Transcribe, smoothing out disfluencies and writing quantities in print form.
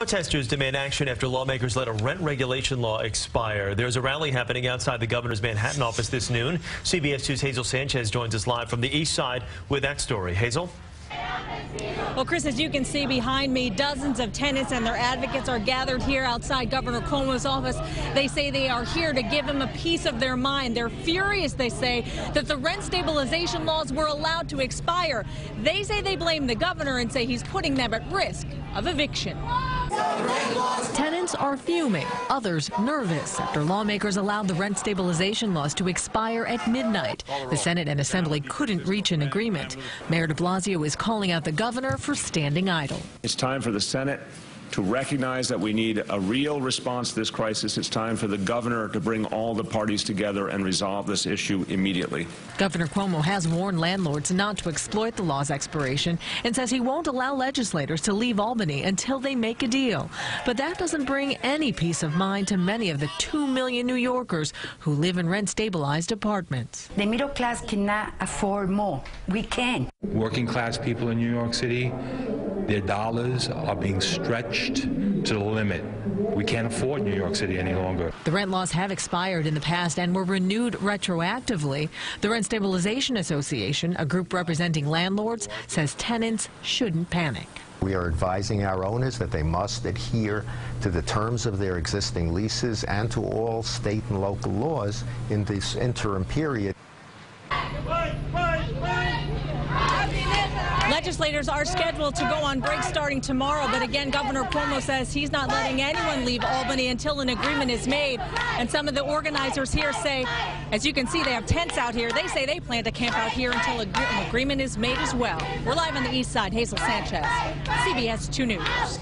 Protesters demand action after lawmakers let a rent regulation law expire. There's a rally happening outside the governor's Manhattan office this noon. CBS 2's Hazel Sanchez joins us live from the east side with that story. Hazel? Well, Chris, as you can see behind me, dozens of tenants and their advocates are gathered here outside Governor Cuomo's office. They say they are here to give him a piece of their mind. They're furious, they say, that the rent stabilization laws were allowed to expire. They say they blame the governor and say he's putting them at risk of eviction. Tenants are fuming, others nervous after lawmakers allowed the rent stabilization laws to expire at midnight. The Senate and Assembly couldn't reach an agreement. Mayor de Blasio is calling out the governor for standing idle. It's time for the Senate to recognize that we need a real response to this crisis. It's time for the governor to bring all the parties together and resolve this issue immediately. Governor Cuomo has warned landlords not to exploit the law's expiration and says he won't allow legislators to leave Albany until they make a deal. But that doesn't bring any peace of mind to many of the 2 million New Yorkers who live in rent-stabilized apartments. The middle class cannot afford more. We can. Working class people in New York City, their dollars are being stretched to the limit. We can't afford New York City any longer. The rent laws have expired in the past and were renewed retroactively. The Rent Stabilization Association, a group representing landlords, says tenants shouldn't panic. We are advising our owners that they must adhere to the terms of their existing leases and to all state and local laws in this interim period. Legislators are scheduled to go on break starting tomorrow, but again, Governor Cuomo says he's not letting anyone leave Albany until an agreement is made. And some of the organizers here say, as you can see, they have tents out here. They say they plan to camp out here until an agreement is made as well. We're live on the east side. Hazel Sanchez, CBS 2 News.